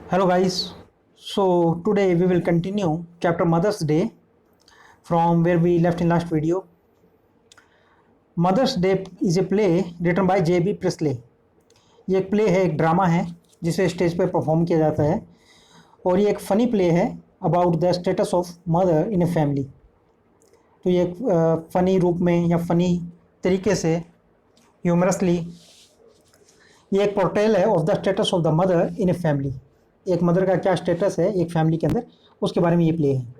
Hello guys. So today we will continue chapter Mother's Day from where we left in last video. Mother's Day is a play written by J.B. Priestley. ये एक play है, एक drama है जिसे stage पर perform किया जाता है और ये एक फ़नी प्ले है about the status of mother in a family. तो ये एक फ़नी रूप में या फ़नी तरीके से ह्यूमरसली ये एक पोर्ट्रेल है of the status of the mother in a family. एक मदर का क्या स्टेटस है एक फैमिली के अंदर, उसके बारे में ये प्ले है।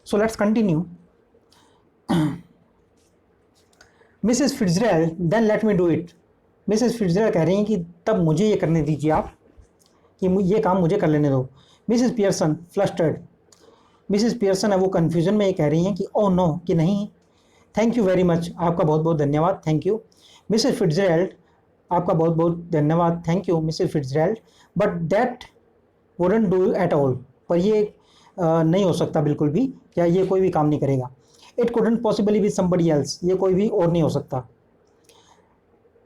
So let's continue. Mrs Fitzgerald then let me do it. Mrs Fitzgerald कह रही हैं कि तब मुझे ये करने दीजिए आप, कि ये काम मुझे कर लेने दो। Mrs Pearson flustered. Mrs Pearson है वो कन्फ्यूजन में ये कह रही हैं कि ओ नो, कि नहीं। थैंक यू वेरी मच, आपका बहुत बहुत धन्यवाद, थैंक यू। मिसेस फिट्जरेल्ड, आपका बहुत बहुत धन्यवाद, thank you Mrs Fitzgerald, but that wouldn't do at all. पर ये नहीं हो सकता बिल्कुल भी, या ये कोई भी काम नहीं करेगा। It couldn't possibly be somebody else, ये कोई भी और नहीं हो सकता।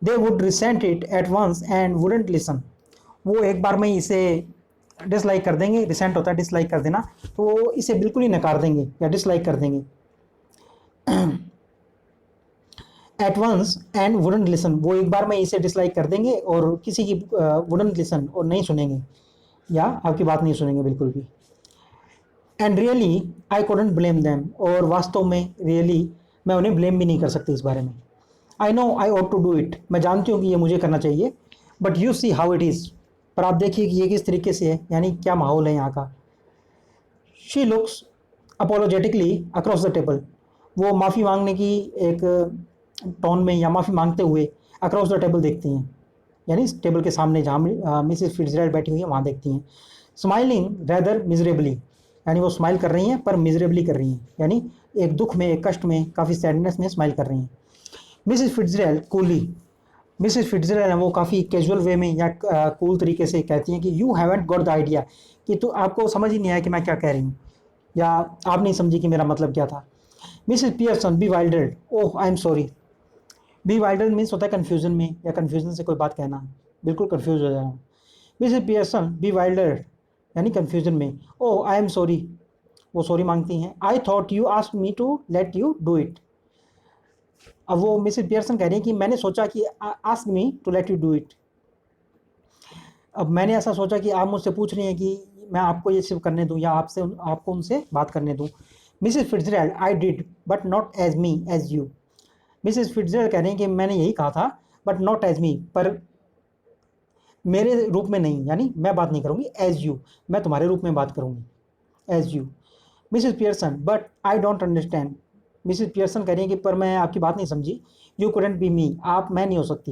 They would resent it at once and wouldn't listen. वो एक बार में इसे डिसलाइक कर देंगे। रिसेंट होता है डिसलाइक कर देना, तो वो इसे बिल्कुल ही नकार देंगे या डिसलाइक कर देंगे। At once and wouldn't listen, वो एक बार में इसे डिसलाइक कर देंगे और किसी की वुडंट लिसन, और नहीं सुनेंगे या आपकी बात नहीं सुनेंगे बिल्कुल भी। And really I couldn't blame them, और वास्तव में रियली मैं उन्हें ब्लेम भी नहीं कर सकती इस बारे में। I know I ought to do it, मैं जानती हूँ कि ये मुझे करना चाहिए। But you see how it is, पर आप देखिए कि ये किस तरीके से है, यानी क्या माहौल है यहाँ का। She looks apologetically across the table, वो माफ़ी मांगने की एक टोन में या माफ़ी मांगते हुए अक्रॉस द टेबल देखती हैं, यानी इस टेबल के सामने जहाँ मिसेस फिट्जरेल्ड बैठी हुई है वहाँ देखती हैं। स्माइलिंग रैदर मिजरेबली, यानी वो स्माइल कर रही हैं पर मिजरेबली कर रही हैं, यानी एक दुख में, एक कष्ट में, काफ़ी सैडनेस में स्माइल कर रही हैं। मिसेस फिट्जरेल्ड कूली, मिसेस फिट्जरेल्ड वो काफ़ी कैजुअल वे में या कूल तरीके से कहती हैं कि you haven't got the idea, कि तो आपको समझ ही नहीं आया कि मैं क्या कह रही हूँ, या आप नहीं समझी कि मेरा मतलब क्या था। Mrs Pearson bewildered, oh I am sorry. Bewildered means होता है कन्फ्यूजन में, या कन्फ्यूजन से कोई बात कहना, बिल्कुल कन्फ्यूज हो जाना। मिसेस पियर्सन बी वाइल्डर्ड, यानी कन्फ्यूजन में। ओह आई एम सॉरी, वो सॉरी मांगती हैं। I thought you asked me to let you do it. अब वो मिसेस पियर्सन कह रही हैं कि मैंने सोचा कि ask me to let you do it. अब मैंने ऐसा सोचा कि आप मुझसे पूछ रही हैं कि मैं आपको ये सिर्फ करने दूं या आपसे आपको उनसे बात करने दूं। Mrs Fitzgerald I did but not as me as you. Mrs Fitzgerald कह रही हैं कि मैंने यही कहा था, बट नॉट एज मी, पर मेरे रूप में नहीं, यानी मैं बात नहीं करूंगी एज यू, मैं तुम्हारे रूप में बात करूंगी as you. Mrs Pearson but I don't understand. Mrs Pearson कह रही हैं कि पर मैं आपकी बात नहीं समझी। यू कुडंट बी मी, आप मैं नहीं हो सकती,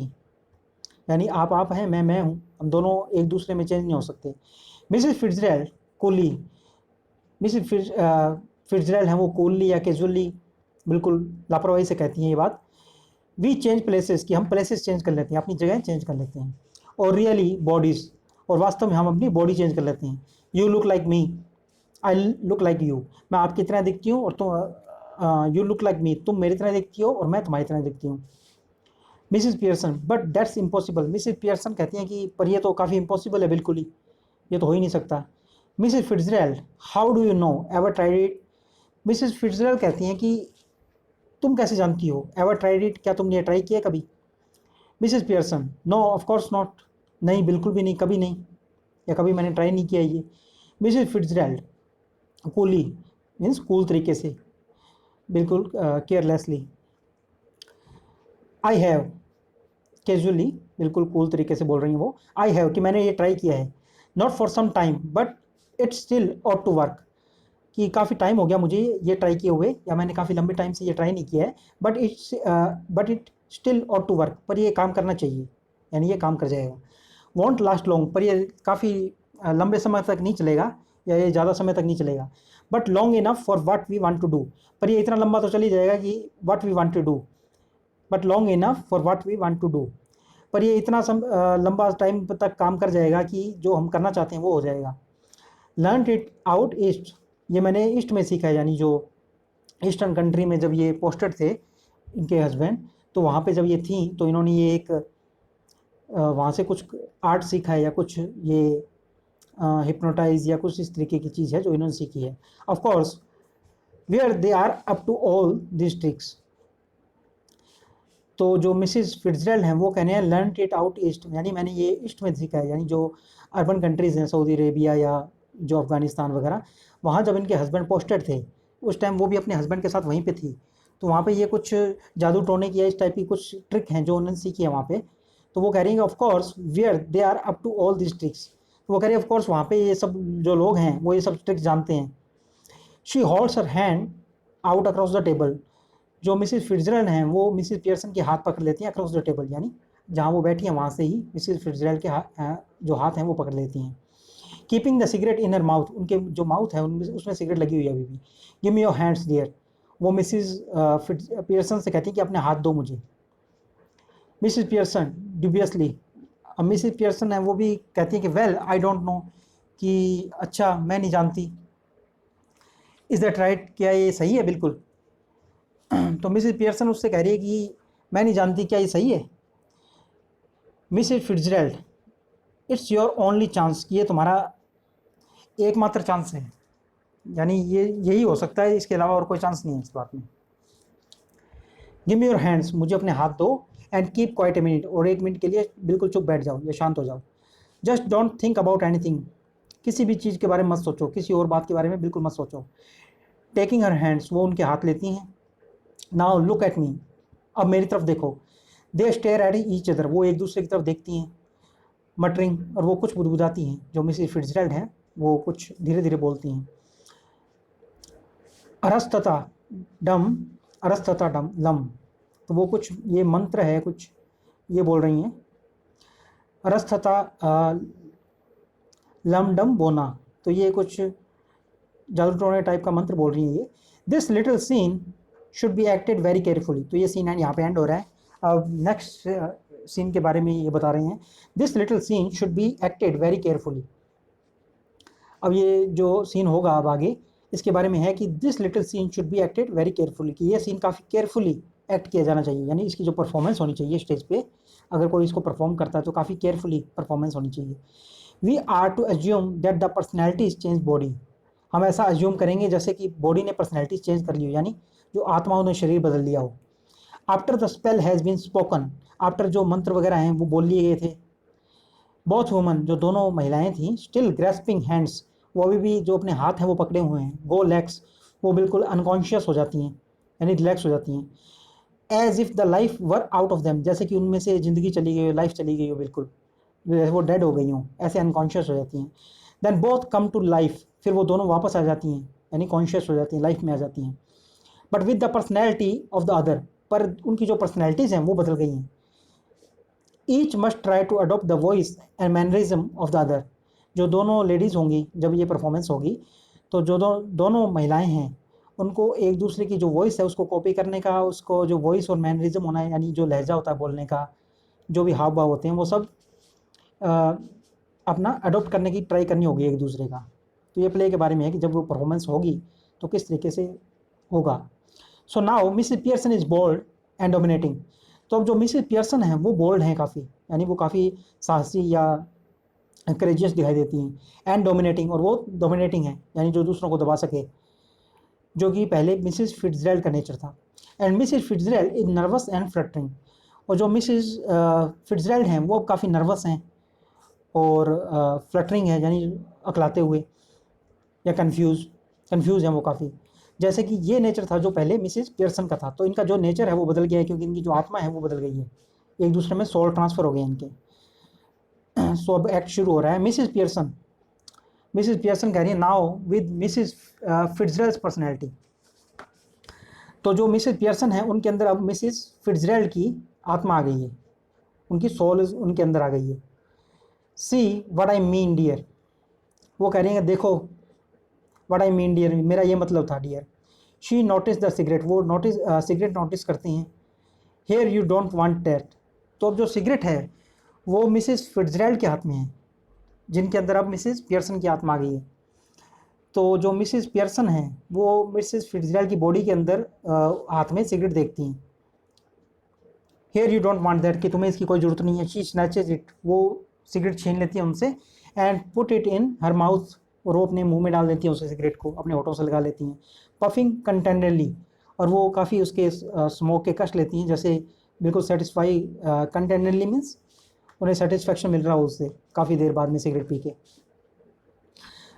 यानी आप हैं, मैं हूँ, हम दोनों एक दूसरे में चेंज नहीं हो सकते। मिसेस फिट्जरेल्ड कूली, मिसेस फिट्जरेल्ड हैं वो कूलली या कैजुअली, बिल्कुल लापरवाही से कहती हैं ये बात। वी चेंज प्लेसेस, कि हम प्लेसेस चेंज कर लेते हैं, अपनी जगह चेंज कर लेते हैं। और रियली बॉडीज़, और वास्तव में हम अपनी बॉडी चेंज कर लेते हैं। You look like me, I look like you, मैं आपकी तरह दिखती हूँ और तुम, यू लुक लाइक मी, तुम मेरी तरह दिखती हो और मैं तुम्हारी तरह दिखती हूँ। Mrs Pearson but that's impossible, Mrs Pearson कहती हैं कि पर ये तो काफ़ी इम्पॉसिबल है, बिल्कुल ही ये तो हो ही नहीं सकता। Mrs Fitzgerald how do you know ever tried it. Mrs Fitzgerald कहती हैं कि तुम कैसे जानती हो, एवर ट्राइड इट, क्या तुमने ये ट्राई किया कभी। Mrs Pearson no of course not, नहीं बिल्कुल भी नहीं, कभी नहीं, या कभी मैंने ट्राई नहीं किया ये। मिसेस फिट्जरेल्ड कूली, मीन्स कूल तरीके से, बिल्कुल केयरलेसली। आई हैव, कैजुअली, बिल्कुल कूल तरीके से बोल रही हैं वो। आई हैव, कि मैंने ये ट्राई किया है। Not for some time but it still ought to work, कि काफ़ी टाइम हो गया मुझे ये ट्राई किए हुए, या मैंने काफ़ी लंबे टाइम से ये ट्राई नहीं किया है, but it still ought to work, पर ये काम करना चाहिए, यानी ये काम कर जाएगा। वॉन्ट लास्ट लॉन्ग, पर ये काफ़ी लंबे समय तक नहीं चलेगा, या ये ज़्यादा समय तक नहीं चलेगा। But long enough for what we want to do, पर ये इतना लंबा तो चल ही जाएगा कि what we want to do. But long enough for what we want to do, पर ये इतना लंबा टाइम तक काम कर जाएगा कि जो हम करना चाहते हैं वो हो जाएगा। लर्न इट आउट ईस्ट, ये मैंने ईस्ट में सीखा है, यानी जो ईस्टर्न कंट्री में जब ये पोस्टेड थे इनके हस्बैंड, तो वहाँ पे जब ये थी तो इन्होंने ये एक वहाँ से कुछ आर्ट सीखा है, या कुछ ये हिप्नोटाइज या कुछ इस तरीके की चीज़ है जो इन्होंने सीखी है। Of course where they are up to all this tricks. तो जो मिसिस फिट्जरल्ड हैं वो कहने हैं लर्न इट आउट ईस्ट, यानी मैंने ये ईस्ट में सीखा है, यानी जो अर्बन कंट्रीज़ हैं सऊदी अरेबिया या जो अफ़गानिस्तान वगैरह, वहाँ जब इनके हस्बैंड पोस्टेड थे उस टाइम वो भी अपने हस्बैंड के साथ वहीं पे थी, तो वहाँ पे ये कुछ जादू टोने की या इस टाइप की कुछ ट्रिक हैं जो उन्होंने सीखी है वहाँ पे। तो वो कह रही हैं of course where they are up to all this tricks, तो वो कह रही है ऑफ कोर्स वहाँ पे ये सब जो लोग हैं वो ये सब ट्रिक्स जानते हैं। She holds her hand out across the table, जो मिसिस फिट्जरल्ड हैं वो मिसिस पियर्सन के हाथ पकड़ लेती हैं अक्रॉस द टेबल, यानी जहाँ वो बैठी हैं वहाँ से ही मिसिस फिट्जरल्ड के जो हाथ हैं वो पकड़ लेती हैं। Keeping the cigarette in her mouth, उनके जो माउथ है उनमें उसमें सिगरेट लगी हुई है अभी भी। Give me your hands dear, वो मिसिस पियर्सन से कहती हैं कि अपने हाथ दो मुझे। मिसिस पियर्सन ड्यूबियसली, अब मिसिस पियर्सन है वो भी कहती हैं कि वेल आई डोंट नो, कि अच्छा मैं नहीं जानती। इज़ दैट राइट, क्या ये सही है बिल्कुल? तो मिसिस पियर्सन उससे कह रही है कि मैं नहीं जानती, क्या ये सही है? Mrs Fitzgerald it's your only chance, ये तुम्हारा एकमात्र चांस है, यानी ये यही हो सकता है, इसके अलावा और कोई चांस नहीं है इस बात में। गिव मी योर हैंड्स, मुझे अपने हाथ दो, and keep quite a minute, और 1 मिनट के लिए बिल्कुल चुप बैठ जाओ या शांत हो जाओ। Just don't think about anything, किसी भी चीज़ के बारे में मत सोचो, किसी और बात के बारे में बिल्कुल मत सोचो। टेकिंग हर हैंड्स, वो उनके हाथ लेती हैं। नाउ लुक एट मी, अब मेरी तरफ देखो। दे स्टेयर एट ईच अदर, वो एक दूसरे की तरफ देखती हैं। मटरिंग, और वो कुछ बुदबुदाती हैं, जो मिसिस फिट्जरल्ड हैं वो कुछ धीरे धीरे बोलती हैं। अरस्तता डम, अरस्तता डम लम, तो वो कुछ ये मंत्र है, कुछ ये बोल रही हैं। अरस्तता लम डम बोना, तो ये कुछ जादू टोने टाइप का मंत्र बोल रही हैं ये। This little scene should be acted very carefully, तो ये सीन यहाँ पे एंड हो रहा है। अब नेक्स्ट सीन के बारे में ये बता रहे हैं। This little scene should be acted very carefully, अब ये जो सीन होगा अब आगे इसके बारे में है कि this little scene should be acted very carefully, कि ये सीन काफ़ी केयरफुली एक्ट किया जाना चाहिए, यानी इसकी जो परफॉर्मेंस होनी चाहिए स्टेज पे, अगर कोई इसको परफॉर्म करता है तो काफ़ी केयरफुली परफॉर्मेंस होनी चाहिए। We are to assume that the personality is change body, हम ऐसा अज्यूम करेंगे जैसे कि बॉडी ने पर्सनैलिटी चेंज कर ली हो, यानी जो आत्माओं ने शरीर बदल लिया हो। After the spell has been spoken, after जो मंत्र वगैरह हैं वो बोल लिए गए थे। बोथ वुमन, जो दोनों महिलाएं थीं, स्टिल ग्रेस्पिंग हैंड्स, वो अभी भी जो अपने हाथ हैं वो पकड़े हुए हैं। गो लेग्स, वो बिल्कुल अनकॉन्शियस हो जाती हैं, यानी रिलैक्स हो जाती हैं। As if the life were out of them, जैसे कि उनमें से ज़िंदगी चली गई हो, लाइफ चली गई हो बिल्कुल, जैसे वो डेड हो गई हों, ऐसे अनकॉन्शियस हो जाती हैं। Then both come to life, फिर वो दोनों वापस आ जाती हैं, यानी कॉन्शियस हो जाती हैं, लाइफ में आ जाती हैं। But with the personality of the other, पर उनकी जो पर्सनैलिटीज़ हैं वो बदल गई हैं। Each must try to adopt the voice and mannerism of the other, जो दोनों लेडीज़ होंगी जब ये परफॉर्मेंस होगी, तो जो दोनों महिलाएं हैं उनको एक दूसरे की जो वॉइस है उसको कॉपी करने का, उसको जो वॉइस और मैनरिज्म होना है, यानी जो लहजा होता है बोलने का, जो भी हाव भाव होते हैं वो सब अपना अडोप्ट करने की ट्राई करनी होगी एक दूसरे का। तो ये प्ले के बारे में है कि जब वो परफॉर्मेंस होगी तो किस तरीके से होगा। So now Mrs Pearson is bold and dominating, तो अब जो मिसिस पियर्सन हैं वो बोल्ड हैं काफ़ी, यानी वो काफ़ी साहसी या करेजियस दिखाई देती हैं। एंड डोमिनेटिंग, और वो डोमिनेटिंग है, यानी जो दूसरों को दबा सके, जो कि पहले मिसिस फिट्जरल्ड का नेचर था। And Mrs Fitzgerald is nervous and fluttering, और जो मिसिस फिट्जरल्ड हैं वो काफ़ी नर्वस हैं और फ्लटरिंग है, यानी अकलाते हुए या कंफ्यूज हैं वो काफ़ी। जैसे कि ये नेचर था जो पहले मिसिस पियर्सन का था, तो इनका जो नेचर है वो बदल गया है, क्योंकि इनकी जो आत्मा है वो बदल गई है, एक दूसरे में सोल ट्रांसफ़र हो गए इनके। सो अब एक्ट शुरू हो रहा है। मिसिस पियर्सन कह रही है नाउ विद मिसिस फिट्जरल्ड्स पर्सनैलिटी, तो जो मिसिस पियर्सन है उनके अंदर अब मिसिस फिट्जरल्ड की आत्मा आ गई है, उनकी सोल उनके अंदर आ गई है। See what I mean dear, वो कह रही हैं देखो व्हाट आई मीन डियर, मेरा ये मतलब था dear. She notice the cigarette, वो सिगरेट नोटिस करती हैं। Here you don't want that, तो अब जो सिगरेट है वो मिसिस फिट्जरल्ड के हाथ में है, जिनके अंदर अब मिसिस पियर्सन की आत्मा आ गई है। तो जो मिसिस पियर्सन हैं वो मिसिस फिट्जरल्ड की बॉडी के अंदर हाथ में सिगरेट देखती हैं। Here you don't want that, कि तुम्हें इसकी कोई ज़रूरत नहीं है। शी स्नैचेज इट, वो सिगरेट छीन लेती है उनसे। And put it in her mouth, और वो अपने मुंह में डाल देती हैं उसे सिगरेट को, अपने होठों से लगा लेती हैं, पफिंग कंटेंटली, और वो काफ़ी उसके स्मोक के कष्ट लेती हैं, जैसे बिल्कुल सेटिस्फाई, कंटेंटली मीन्स उन्हें सेटिस्फेक्शन मिल रहा हो उससे काफ़ी देर बाद में सिगरेट पी के।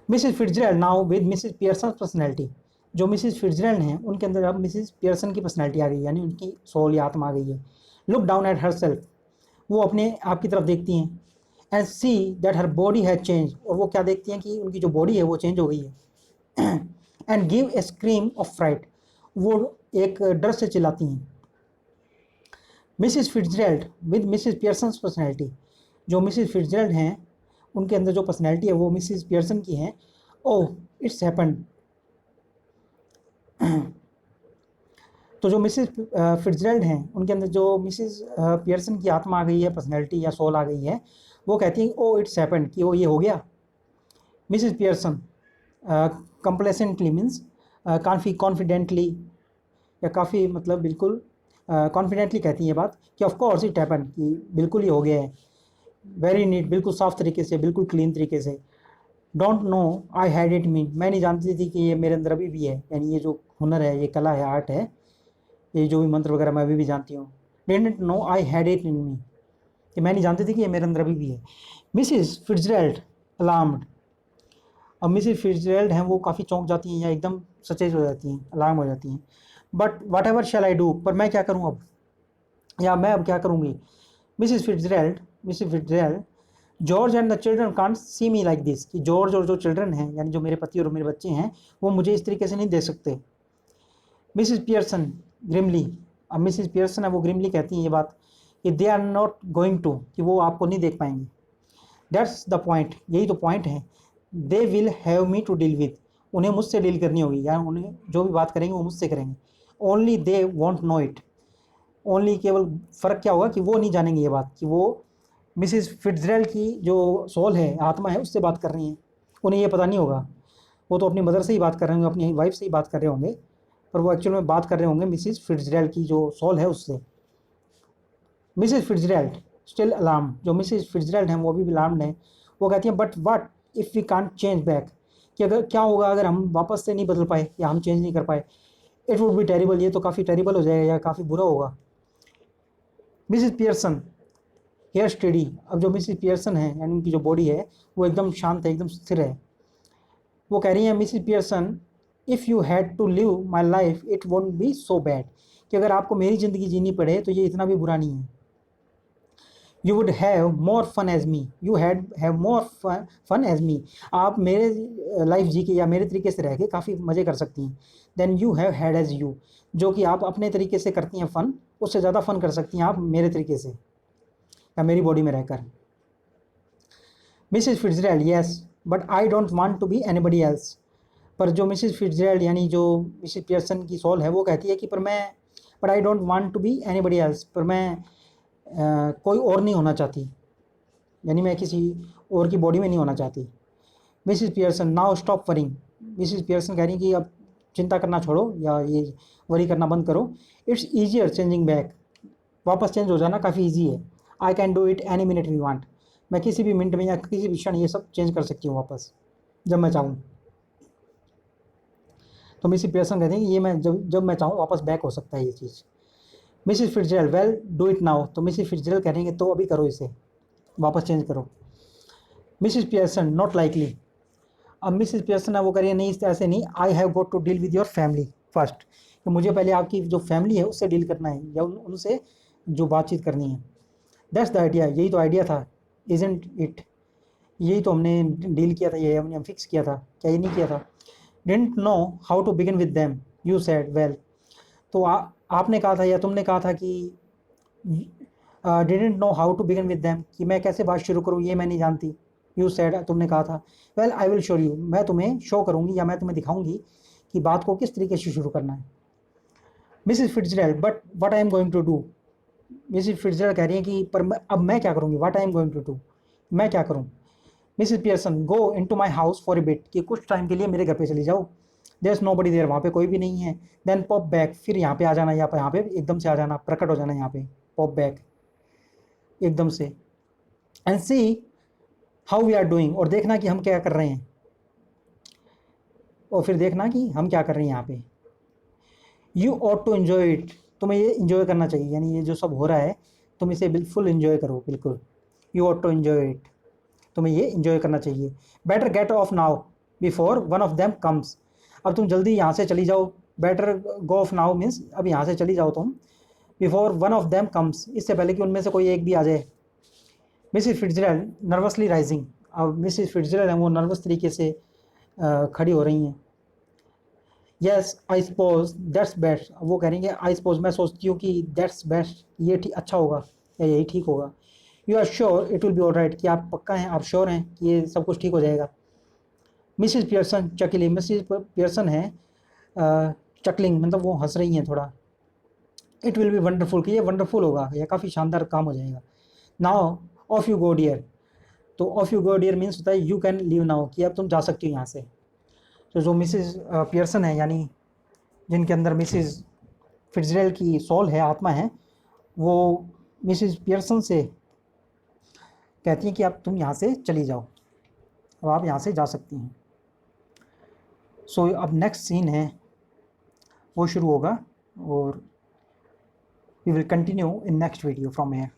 Mrs Fitzgerald now with Mrs Pearson personality, जो मिसिज फिट्जरैल्ड हैं उनके अंदर अब मिसिज पियर्सन की पर्सनैलिटी आ गई, यानी उनकी सोल या आत्मा आ गई है। Look down at her self, वो अपने आप की तरफ देखती हैं, and see that her body has change, और वो क्या देखती हैं कि उनकी जो बॉडी है वो चेंज हो गई है। And give a scream of fright, वो एक डर से चिल्लाती हैं। Mrs Fitzgerald with Mrs Pearson personality, जो मिसिज फिट्जरैल्ड हैं उनके अंदर जो पर्सनैलिटी है वो मिसिज पियर्सन की है। ओह इट्स हैपेंड, तो जो मिसिज फिट्जरैल्ड हैं उनके अंदर जो मिसिज पियर्सन की आत्मा आ गई है, पर्सनैलिटी या सोल आ गई है, वो कहती हैं ओ इट्स हैपेंड, कि वो ये हो गया। मिसिज पियर्सन कंप्लेसेंटली मीन्स काफ़ी कॉन्फिडेंटली, या काफ़ी मतलब बिल्कुल कॉन्फिडेंटली कहती हैं ये बात कि ऑफ कोर्स इट हैपन, कि बिल्कुल ही हो गया है, वेरी नीट, बिल्कुल साफ तरीके से, बिल्कुल क्लीन तरीके से। Don't know I had it mean, मैं नहीं जानती थी कि ये मेरे अंदर अभी भी है, यानी ये जो हुनर है, ये कला है, आर्ट है, ये जो भी मंत्र वगैरह मैं अभी भी जानती हूँ। Didn't know I had it in me, कि मैं नहीं जानती थी कि ये मेरे अंदर अभी भी है। मिसिज फिट्जरैल्ड अलार्म्ड, अब मिसिज फिट्जरैल्ड हैं वो काफ़ी चौंक जाती हैं या एकदम सचेत हो जाती हैं, अलार्म हो जाती हैं। But whatever shall I do, पर मैं क्या करूँ अब, या मैं अब क्या करूँगी। Mrs Fitzgerald George and the children can't see me like this, कि जॉर्ज और जो चिल्ड्रन हैं, यानी जो मेरे पति और मेरे बच्चे हैं, वो मुझे इस तरीके से नहीं देख सकते। मिसिज पियर्सन ग्रिमली, अब मिसिज पियर्सन है वो ग्रिमली कहती हैं ये बात कि they are not going to, कि वो आपको नहीं देख पाएंगे। दैट्स द पॉइंट, यही तो पॉइंट है। They will have me to deal with, उन्हें मुझसे डील करनी होगी, या उन्हें जो भी बात करेंगे वो मुझसे करेंगे। Only they won't know it, only केवल फ़र्क क्या होगा कि वो नहीं जानेंगे ये बात, कि वो मिसिज फिट्जरैल्ड की जो सोल है, आत्मा है, उससे बात कर रही हैं, उन्हें ये पता नहीं होगा। वो तो अपनी मदर से ही बात कर रहे होंगे, अपनी वाइफ से ही बात कर रहे होंगे, पर वो एक्चुअल में बात कर रहे होंगे मिसिज फिट्जरैल्ड की जो सोल है उससे। मिसिज फिट्जरैल्ड स्टिल अलार्म, जो मिसिज फिट्जरैल्ड हैं वो अभी भी अलार्म्ड हैं। वो कहती हैं but what if we can't change back, कि अगर क्या होगा अगर हम वापस से नहीं बदल पाए या हम चेंज नहीं कर पाए। इट वुड बी टेरिबल, ये तो काफ़ी टेरिबल हो जाएगा या काफ़ी बुरा होगा। मिसिज पियर्सन हेयर स्टेडी, अब जो मिसिज पियर्सन है यानी उनकी जो बॉडी है वो एकदम शांत है, एकदम स्थिर है। वो कह रही हैं Mrs Pearson, if you had to live my life it won't be so bad, कि अगर आपको मेरी ज़िंदगी जीनी पड़े तो ये इतना भी बुरा नहीं है। You would have more fun as me, you have more fun as me, आप मेरे लाइफ जी के या मेरे तरीके से रह के काफ़ी मज़े कर सकती हैं। Then you have had as you, जो कि आप अपने तरीके से करती हैं फ़न, उससे ज़्यादा फ़न कर सकती हैं आप मेरे तरीके से या मेरी बॉडी में रहकर। Mrs Fitzgerald yes but I don't want to be anybody else, पर जो मिसिज फिट्जरैल्ड यानी जो मिसिज पियर्सन की सोल है वो कहती है कि पर मैं, but I don't want to be anybody else, पर मैं कोई और नहीं होना चाहती, यानी मैं किसी और की बॉडी में नहीं होना चाहती। Mrs Pearson now stop worrying, Mrs Pearson कह रही हैं कि अब चिंता करना छोड़ो या ये वरी करना बंद करो। इट्स ईजियर चेंजिंग बैक, वापस चेंज हो जाना काफ़ी ईजी है। I can do it any minute we want, मैं किसी भी मिनट में या किसी भी क्षण ये सब चेंज कर सकती हूँ वापस, जब मैं चाहूँ। तो मिसिज पियर्सन कहते हैं कि ये मैं जब जब मैं चाहूँ वापस बैक हो सकता है ये चीज़। Mrs Fitzgerald well do it now, तो मिसिज फिट्जरैल्ड कह रही हैं कि तो अभी करो इसे, वापस चेंज करो। मिसिज पियर्सन नॉट लाइकली, अब मिसिज पियर्सन है वो कह रही है नहीं ऐसे नहीं, I have got to deal with your family first, कि मुझे पहले आपकी जो फैमिली है उससे डील करना है या उनसे जो बातचीत करनी है। दैट्स द आइडिया, यही तो आइडिया था, इजंट इट, यही तो हमने डील किया था, ये हमने फिक्स किया था, क्या ये नहीं किया था। Didn't know how to begin with them, you said well, तो आपने कहा था या तुमने कहा था कि didn't know how to begin with them, कि मैं कैसे बात शुरू करूँ ये मैं नहीं जानती। यू सेड, तुमने कहा था। Well I will show you, मैं तुम्हें शो करूँगी या मैं तुम्हें दिखाऊंगी कि बात को किस तरीके से शुरू करना है। Mrs Fitzgerald but what I am going to do, Mrs Fitzgerald कह रही हैं कि पर अब मैं क्या करूँगी, what I am going to do, मैं क्या करूँ। Mrs Pearson go in to my house for a bit, कि कुछ टाइम के लिए मेरे घर पे चली जाओ। There is nobody there, वहाँ पे कोई भी नहीं है। देन पॉप बैक, फिर यहाँ पे आ जाना, यहाँ पे एकदम से आ जाना, प्रकट हो जाना यहाँ पे, पॉप बैक एकदम से। And see how we are doing, और देखना कि हम क्या कर रहे हैं, और फिर देखना कि हम क्या कर रहे हैं यहाँ पे। You ought to enjoy it, तुम्हें ये इन्जॉय करना चाहिए, यानी ये जो सब हो रहा है तुम इसे बिल्कुल इन्जॉय करो, बिल्कुल। You ought to enjoy it, तुम्हें ये इन्जॉय करना चाहिए। Better get off now before one of them comes, अब तुम जल्दी यहाँ से चली जाओ। Better go off now means अब यहाँ से चली जाओ तुम, before one of them comes, इससे पहले कि उनमें से कोई एक भी आ जाए। मिसिस फिट्जरैल्ड नर्वसली राइजिंग, अब मिसिस फिट्जरैल्ड हैं वो नर्वस तरीके से खड़ी हो रही हैं। Yes I suppose that's best, वो कह रही हैं आई सपोज मैं सोचती हूँ कि दैट्स बेस्ट, ये ठीक अच्छा होगा या यही ठीक होगा। You are sure it will be all right, कि आप पक्का हैं, आप श्योर हैं कि ये सब कुछ ठीक हो जाएगा। मिसिस पियर्सन चकली, मिसिस पियर्सन है चकलिंग मतलब वो हंस रही हैं थोड़ा। इट विल बी वंडरफुल, कि ये वंडरफुल होगा, यह काफ़ी शानदार काम हो जाएगा। Now off you go dear, तो off you go dear means होता है यू कैन लीव नाउ, कि अब तुम जा सकती हो यहाँ से। तो जो मिसिस पियर्सन है, यानी जिनके अंदर मिसिस फिट्जरैल्ड की सोल है, आत्मा है, वो मिसिस पियर्सन से कहती हैं कि अब तुम यहाँ से चली जाओ, अब आप यहाँ से जा सकती हैं। सो अब नेक्स्ट सीन है वो शुरू होगा, और we will continue in next video from hair.